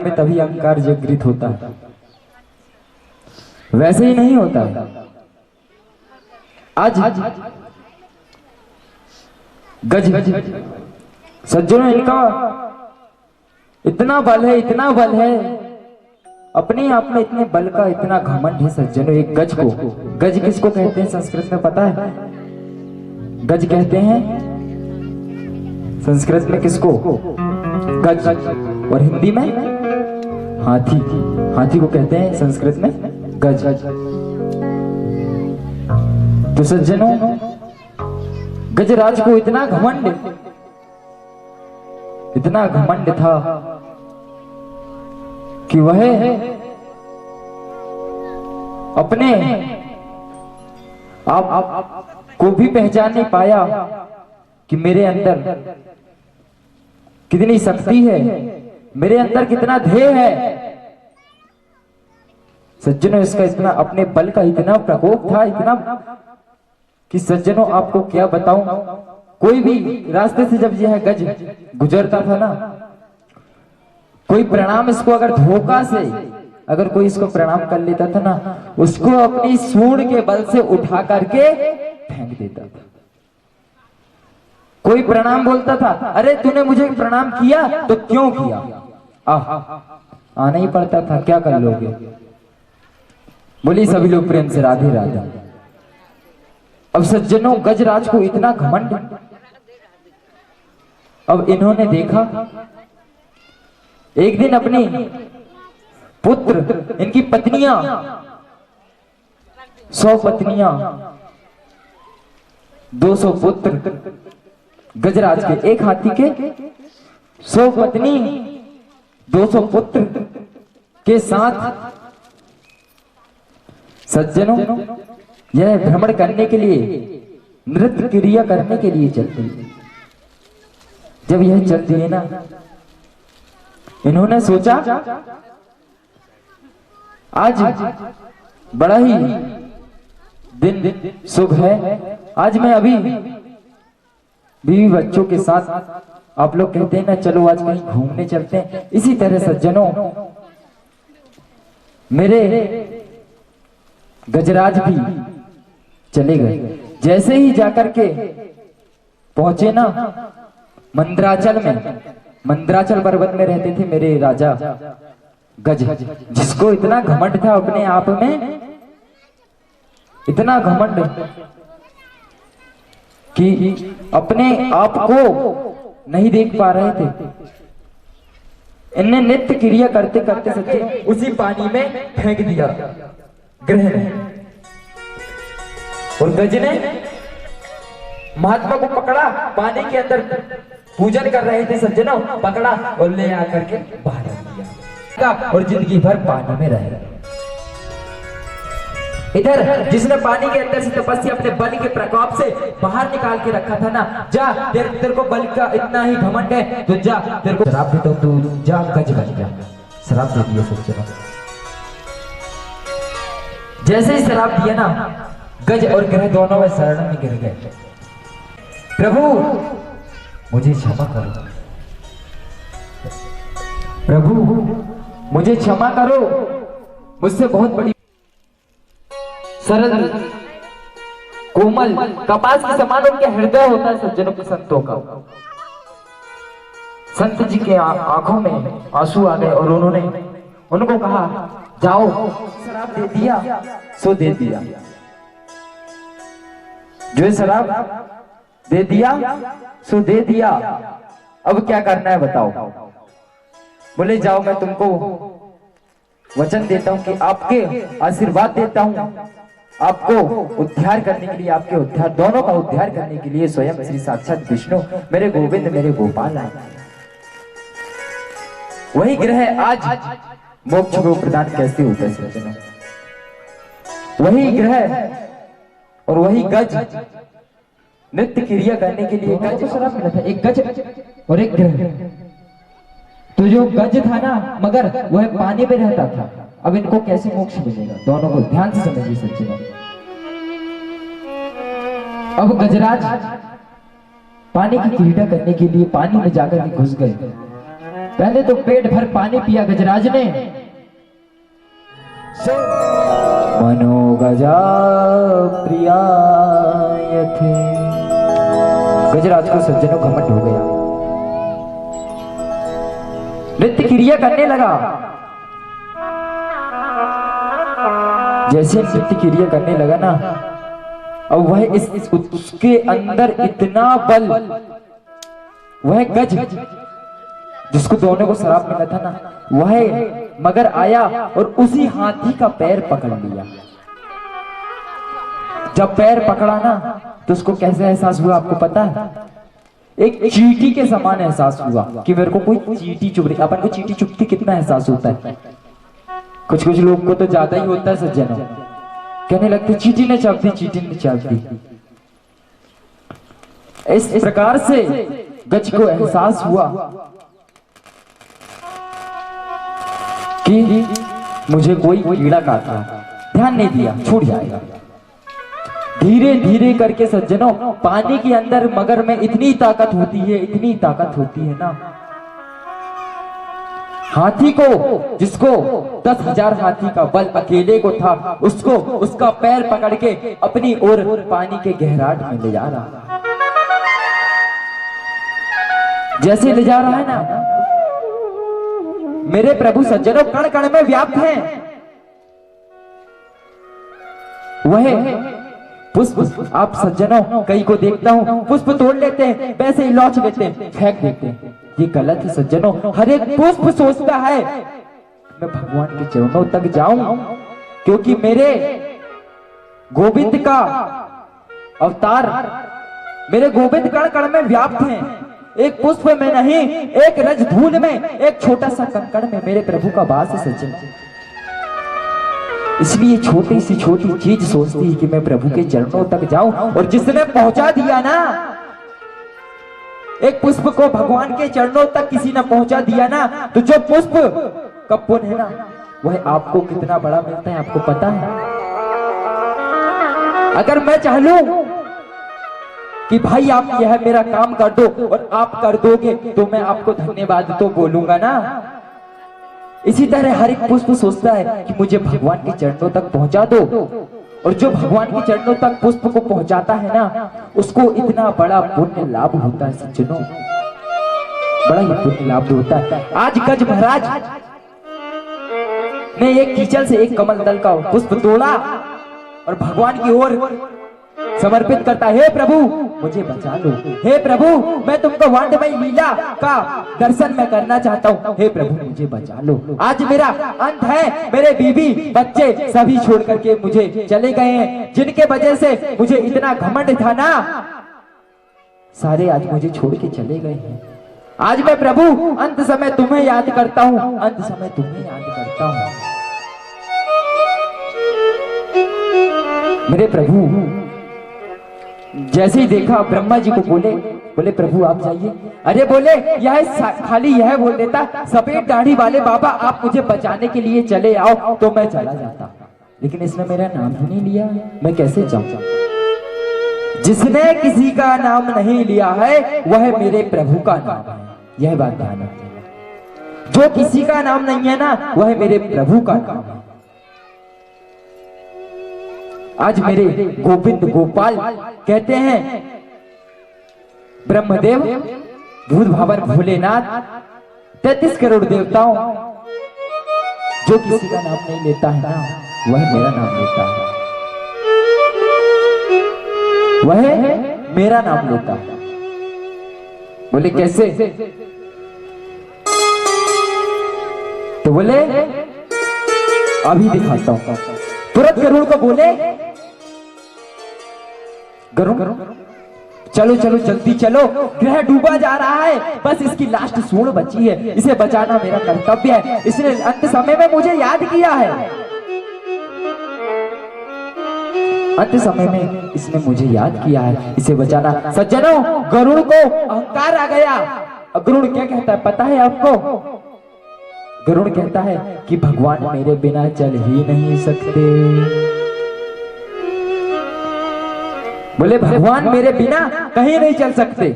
में तभी अहंकार जागृत होता है, वैसे ही नहीं होता है। आज गज सज्जनों, इनका इतना बल है, इतना बल है, अपने आप में इतने बल का इतना घमंड है सज्जनों। एक गज को, गज किसको कहते हैं संस्कृत में पता है? गज कहते हैं संस्कृत में किसको? गज। और हिंदी में हाथी, हाथी को कहते हैं संस्कृत में गज। तो सज्जनों, गजराज को इतना घमंड था कि वह अपने आप को भी पहचान नहीं पाया कि मेरे अंदर कितनी शक्ति है, मेरे अंदर कितना ध्येय है। सज्जनों, इसका इतना अपने बल का इतना प्रकोप था, इतना कि सज्जनों आपको क्या बताऊं। कोई भी रास्ते से जब यह गज गुजरता था ना, कोई प्रणाम इसको अगर धोखा से अगर कोई इसको प्रणाम कर लेता था ना, उसको अपनी सूंड के बल से उठा करके फेंक देता था। कोई प्रणाम बोलता था, अरे तूने मुझे प्रणाम किया तो क्यों किया? आना ही पड़ता था, क्या कर लोगे? बोली सभी लोग प्रेम से राधे राधा। अब सज्जनों, गजराज को इतना घमंड। अब इन्होंने देखा एक दिन अपनी पुत्र, इनकी पत्नियां 100 पत्नियां, 200 पुत्र, गजराज के एक हाथी के 100 पत्नी 200 पुत्र के साथ सज्जनों यह भ्रमण करने के लिए, नृत्य क्रिया करने के लिए चलती है। जब यह चलती है ना, इन्होंने सोचा आज बड़ा ही दिन शुभ है, आज मैं अभी बीवी बच्चों के साथ, आप लोग कहते हैं ना चलो आज कहीं घूमने चलते हैं, इसी तरह सज्जनों मेरे गजराज भी चले गए। जैसे ही जाकर के पहुंचे ना मंदराचल में, मंदराचल पर्वत में रहते थे मेरे राजा गज, जिसको इतना घमंड था अपने आप में, इतना घमंड कि अपने आप को नहीं देख पा रहे थे। इनने नित्य क्रिया करते करते सच्चे उसी पानी में फेंक दिया ग्रह ने। और गज ने महात्मा को पकड़ा, पानी के अंदर पूजन कर रहे थे सज्जनों, पकड़ा और ले आकर के बाहर दिया और जिंदगी भर पानी में रहे। इधर जिसने पानी के अंदर से तपस्या अपने बल के प्रकोप से बाहर निकाल के रखा था ना, जा तेरे को बल का इतना ही घमंड है तो जा, तेरे को शराब देता हूं, तू जा गज बन जा। शराब दे दिया सज्जनों। जैसे ही शराब दिया ना, गज और ग्रह दोनों में शरण में गिर गए। प्रभु मुझे क्षमा करो, प्रभु मुझे क्षमा करो, मुझसे बहुत बड़ी सरल कोमल कपास के समान उनके हृदय होता है सज्जनों के, संतों का। संत जी के आंखों में आंसू आ गए और उन्होंने उनको कहा जाओ, शराब दे दिया सो दे दिया, जो शराब दे दिया सो दे दिया, अब क्या करना है बताओ। बोले जाओ, मैं तुमको वचन देता हूं कि आपके आशीर्वाद देता हूं, आपको उद्धार करने के लिए, आपके उद्धार दोनों का उद्धार करने के लिए स्वयं श्री साक्षात विष्णु मेरे गोविंद मेरे गोपाल आए। वही ग्रह आज मोक्ष को प्रदान कैसे होता है सज्जनों? वही ग्रह और वही गज नित्य क्रिया करने के लिए, गज शराब मिला था, एक गज और एक ग्रह। तो जो गज था ना, मगर वह पानी में रहता था, अब इनको कैसे मोक्ष मिलेगा? दोनों को ध्यान से समझिए सज्जनों। अब गजराज पानी की क्रीड़ा करने के लिए पानी में जाकर के घुस गए। पहले तो पेट भर पानी पिया गजराज ने, मनोगजा प्रियाय थे। गजराज को सज्जनों घमंड हो गया, नृत्य क्रिया करने लगा। जैसे नृत्य क्रिया करने लगा ना, और वह उसके अंदर इतना बल, वह गज जिसको दोनों को शराब मिला था ना, वह मगर आया और उसी हाथी का पैर पकड़ लिया। जब पैर पकड़ा ना तो उसको कैसे एहसास हुआ आपको पता है? एक चींटी के समान एहसास हुआ कि मेरे को कोई चींटी चुभ रही। अपन को चींटी चुभती कितना एहसास होता है? कुछ कुछ लोग को तो ज्यादा ही होता है सज्जनों, कहने लगते चींटी ने चाप दी, चींटी ने चाप दी। इस प्रकार से गज को एहसास हुआ कि मुझे कोई कीड़ा काटा, ध्यान नहीं दिया, छूट जाएगा। धीरे धीरे करके सज्जनों, पानी के अंदर मगर में इतनी ताकत होती है, इतनी ताकत होती है ना, हाथी को, जिसको 10,000 हाथी का बल अकेले को था, उसको उसका पैर पकड़ के अपनी ओर पानी के गहराट में ले जा रहा। जैसे ले जा रहा है ना, मेरे प्रभु सज्जनों कण कण में व्याप्त हैं। वह पुष्प, आप सज्जनों कई को देखता हूं पुष्प तोड़ लेते हैं, वैसे ही लौच लेते हैं, फेंक देते हैं। ये गलत है सज्जनों। हर एक पुष्प सोचता है मैं भगवान के चरणों तक जाऊं, क्योंकि मेरे गोविंद का अवतार, मेरे गोविंद कण कण में व्याप्त हैं। एक पुष्प में नहीं, एक रज धूल में, एक छोटा सा कंकड़ में मेरे प्रभु का वास है सज्जन। इसलिए छोटी सी छोटी चीज सोचती है कि मैं प्रभु के चरणों तक जाऊं, और जिसने पहुंचा दिया ना, एक पुष्प को भगवान के चरणों तक किसी ने पहुंचा दिया ना, तो जो पुष्प का पुण्य है ना, वह आपको कितना बड़ा मिलता है आपको पता है? अगर मैं चाह लूं कि भाई आप यह मेरा काम कर दो और आप कर दोगे, तो मैं आपको धन्यवाद तो बोलूंगा ना। इसी तरह हर एक पुष्प सोचता है कि मुझे भगवान के चरणों तक पहुंचा दो, और जो भगवान के चरणों तक पुष्प को पहुंचाता है ना, उसको इतना बड़ा पुण्य लाभ होता है सज्जनों, बड़ा ही पुण्य लाभ होता है। आज गज महाराज ने एक कीचड़ से एक कमल दल का पुष्प तोड़ा और भगवान की ओर समर्पित करता है, हे प्रभु मुझे बचा लो, हे प्रभु मैं तुमको वांडमयी लीला का दर्शन मैं करना चाहता हूँ, हे प्रभु मुझे बचा लो। आज मेरा अंत है, मेरे बीवी बच्चे सभी छोड़ करके मुझे चले गए हैं, जिनके वजह से मुझे इतना घमंड था ना, सारे आज मुझे छोड़ के चले गए हैं। आज मैं प्रभु अंत समय तुम्हें याद करता हूँ, अंत समय तुम्हें याद करता हूँ। मेरे प्रभु जैसे ही देखा ब्रह्मा जी को बोले प्रभु आप जाइए। अरे बोले यह खाली यह बोल देता, सफेद दाढ़ी वाले बाबा आप मुझे बचाने के लिए चले आओ तो मैं चला जाता, लेकिन इसने मेरा नाम ही नहीं लिया, मैं कैसे जाऊं? जिसने किसी का नाम नहीं लिया है वह मेरे प्रभु का नाम है, यह बात ध्यान रखना। जो किसी का नाम नहीं है ना, वह मेरे प्रभु का नाम है। आज मेरे गोविंद गोपाल कहते हैं ब्रह्मदेव, भूत भावन भोलेनाथ, 33 करोड़ देवताओं, जो किसी का नाम नहीं लेता है ना, वह मेरा नाम लेता है, वह मेरा नाम लेता है। बोले कैसे? तो बोले अभी दिखाता हूं। तुरंत गरुड़ को बोले गरुड़ चलो चलो जल्दी चलो, ग्रह डूबा जा रहा है, बस इसकी लास्ट सूंड बची है, इसे बचाना मेरा कर्तव्य है। इसने अंत समय में मुझे याद किया है, अंत समय में इसने मुझे याद किया है, इसे बचाना। सज्जनों गरुड़ को अहंकार आ गया। गरुड़ क्या कहता है पता है आपको? गरुड़ कहता है कि भगवान मेरे बिना चल ही नहीं सकते। बोले भगवान मेरे बिना कहीं नहीं चल सकते।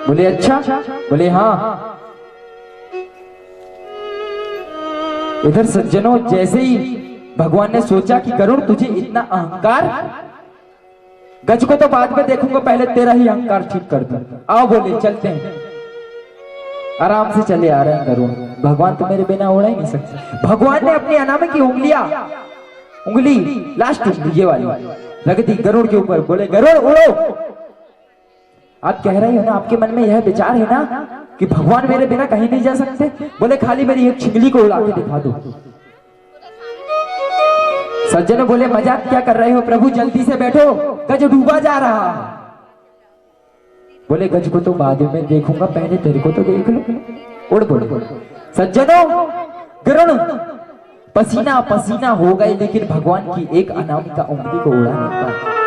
बोले अच्छा, बोले हाँ। इधर सज्जनों जैसे ही भगवान ने सोचा कि गरुड़ तुझे इतना अहंकार, गज को तो बाद में देखूंगा, पहले तेरा ही अहंकार ठीक कर दूं। आओ बोले चलते हैं। आराम से चले आ रहे हैं गरुड़। भगवान तो मेरे बिना उड़ा ही नहीं सकते। भगवान ने अपनी अनामे की उंगली लास्ट उंगली ये वाली रख दी गरुड़ के ऊपर। बोले गरुड़ उड़ो। आप कह रहे हो ना, आपके मन में यह विचार है ना कि भगवान मेरे बिना कहीं नहीं जा सकते। बोले खाली मेरी एक छिगली को उड़ा के दिखा दो। सज्जन बोले मजाक क्या कर रहे हो प्रभु, जल्दी से बैठो, गज डूबा जा रहा है। बोले गज को तो बाद में देखूंगा, पहले तेरे को तो देख लो। उड़ बोले सज्जनों, गरुड़ पसीना पसीना हो गए, लेकिन भगवान की एक अनामिका उंगली को उड़ा नहीं पाया।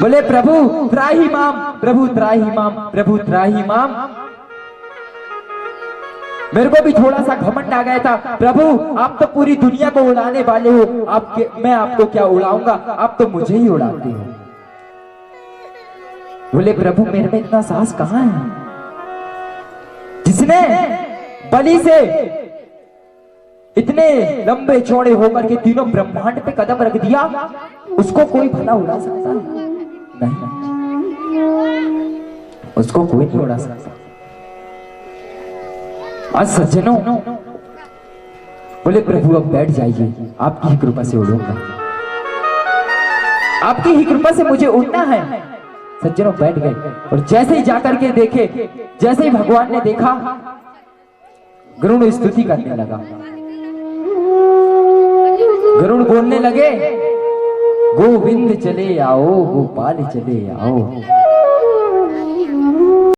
बोले प्रभु त्राही माम, प्रभु त्राही माम, प्रभु त्राही माम। मेरे को भी थोड़ा सा घमंड आ गया था, प्रभु आप तो पूरी दुनिया को उड़ाने वाले हो, मैं आपको क्या उड़ाऊंगा, आप तो मुझे ही उड़ाते हो। बोले प्रभु मेरे में इतना साहस कहां है, जिसने बलि से इतने लंबे चौड़े होकर के तीनों ब्रह्मांड पे कदम रख दिया, उसको कोई भला उड़ा सकता है? नहीं, उसको कोई नहीं उड़ा सकता। आज सज्जनों बोले प्रभु अब बैठ जाइए, आपकी ही कृपा से उड़ूंगा, आपकी ही कृपा से मुझे उड़ना है। सज्जनों बैठ गए और जैसे ही जाकर के देखे, जैसे ही भगवान ने देखा, गरुड़ स्तुति करने लगा। गरुड़ बोलने लगे गोविंद चले आओ, गोपाल चले आओ।